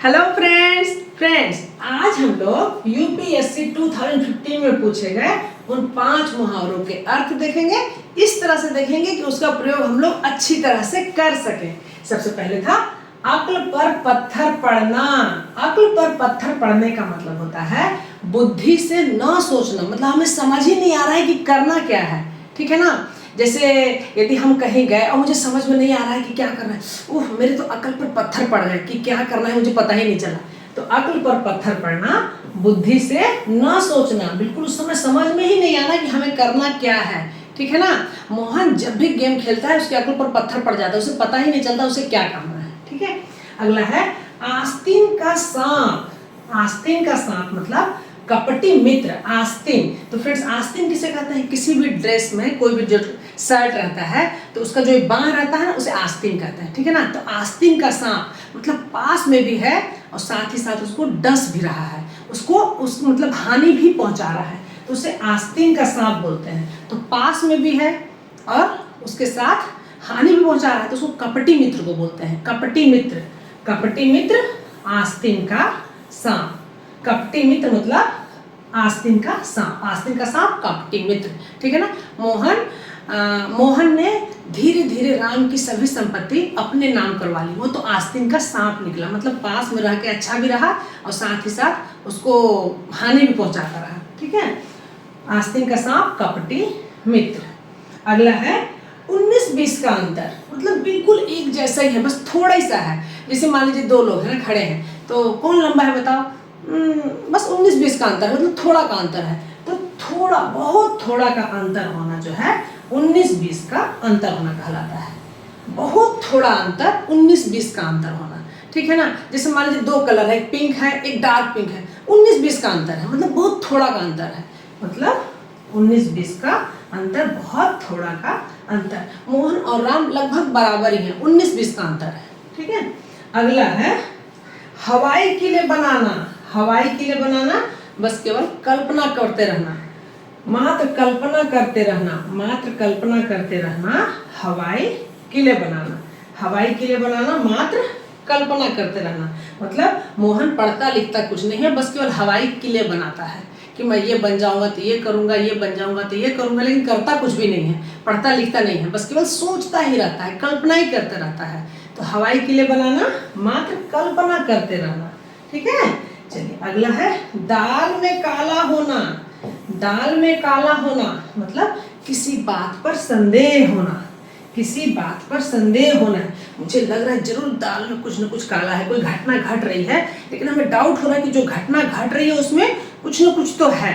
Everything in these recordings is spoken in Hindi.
हेलो फ्रेंड्स आज हम लोग यूपीएससी 2015 में पूछे गए उन 5 मुहावरों के अर्थ देखेंगे। इस तरह से देखेंगे कि उसका प्रयोग हम लोग अच्छी तरह से कर सकें। सबसे पहले था अक्ल पर पत्थर पड़ना। अक्ल पर पत्थर पड़ने का मतलब होता है बुद्धि से न सोचना, मतलब हमें समझ ही नहीं आ रहा है कि करना क्या है, ठीक है ना। जैसे यदि हम कहीं गए और मुझे समझ में नहीं आ रहा है कि क्या करना है, ओह मेरे तो अक्ल पर पत्थर पड़ गए कि क्या करना है, मुझे पता ही नहीं चला। तो अक्ल पर पत्थर पड़ना, बुद्धि से न सोचना, बिल्कुल उस समय समझ में ही नहीं आना कि हमें करना क्या है, ठीक है ना। मोहन जब भी गेम खेलता है उसके अक्ल पर पत्थर पड़ जाता है, उसे पता ही नहीं चलता उसे क्या करना है, ठीक है। अगला है आस्तीन का सांप। आस्तीन का सांप मतलब कपटी मित्र। आस्तीन, तो फ्रेंड्स आस्तीन किसे कहते हैं? किसी भी ड्रेस में कोई भी जो शर्ट रहता है तो उसका जो बांह रहता है उसे आस्तीन कहते हैं, ठीक है ना। तो आस्तीन का सांप मतलब पास में भी है और साथ ही साथ उसको डस भी रहा है, उसको मतलब हानि भी पहुंचा रहा है, तो उसे आस्तीन का सांप बोलते हैं। तो पास में भी है और उसके साथ हानि भी पहुंचा रहा है तो उसको कपटी मित्र को बोलते हैं। कपटी मित्र, कपटी मित्र, आस्तीन का सांप। कपटी मित्र मतलब आस्तीन का सांप। आस्तीन का सांप, कपटी मित्र, ठीक है ना। मोहन ने धीरे धीरे राम की सभी संपत्ति अपने नाम करवा ली। वो तो आस्तीन का सांप निकला, मतलब पास में रह के अच्छा भी रहा और साथ ही साथ उसको हानि भी पहुंचाता रहा, ठीक है। आस्तीन का सांप, कपटी मित्र। अगला है 19-20 का अंतर, मतलब बिल्कुल एक जैसा ही है, बस थोड़ा ही सा है। जैसे मान लीजिए 2 लोग हैं खड़े हैं, तो कौन लंबा है बताओ? बस 19-20 का अंतर, मतलब थोड़ा का अंतर है। तो थोड़ा, बहुत थोड़ा का अंतर होना जो है 19-20 का अंतर होना कहलाता है। बहुत थोड़ा अंतर, 19-20 का अंतर होना, ठीक है ना। जैसे मान लीजिए 2 कलर है, एक पिंक है एक डार्क पिंक है, 19-20 का अंतर है, मतलब बहुत थोड़ा का अंतर है। मतलब 19-20 का अंतर, बहुत थोड़ा का अंतर। मोहन और राम लगभग बराबर ही है, 19-20 का अंतर है, ठीक है। अगला है हवाई किले बनाना। हवाई किले बनाना, बस केवल कल्पना करते रहना, मात्र कल्पना करते रहना, मात्र कल्पना करते रहना, हवाई किले बनाना। हवाई किले बनाना, मात्र कल्पना करते रहना, मतलब मोहन पढ़ता लिखता कुछ नहीं है, बस केवल हवाई किले बनाता है कि मैं ये बन जाऊंगा तो ये करूंगा, ये बन जाऊंगा तो ये करूंगा, लेकिन करता कुछ भी नहीं है, पढ़ता लिखता नहीं है, बस केवल सोचता ही रहता है, कल्पना ही करते रहता है। तो हवाई किले बनाना, मात्र कल्पना करते रहना, ठीक है। चलिए अगला है दाल में काला होना। दाल में काला होना मतलब किसी बात पर संदेह होना, किसी बात पर संदेह होना है। मुझे लग रहा है जरूर दाल में कुछ न कुछ काला है, कोई घटना घट रही है, लेकिन हमें डाउट हो रहा है कि जो घटना घट रही है उसमें कुछ न कुछ तो है,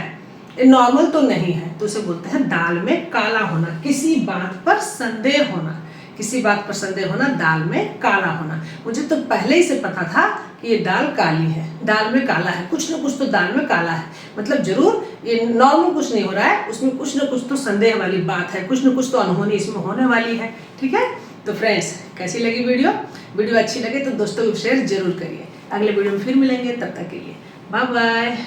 ये नॉर्मल तो नहीं है, तो उसे बोलते हैं दाल में काला होना। किसी बात पर संदेह होना, किसी बात पर संदेह होना, दाल में काला होना। मुझे तो पहले ही से पता था कि ये दाल काली है, दाल में काला है, कुछ न कुछ तो दाल में काला है, मतलब जरूर ये नॉर्मल कुछ नहीं हो रहा है, उसमें कुछ न कुछ तो संदेह वाली बात है, कुछ न कुछ तो अनहोनी इसमें होने वाली है, ठीक है। तो फ्रेंड्स कैसी लगी वीडियो? वीडियो अच्छी लगे तो दोस्तों को शेयर जरूर करिए। अगले वीडियो में फिर मिलेंगे, तब तक के लिए बाय बाय।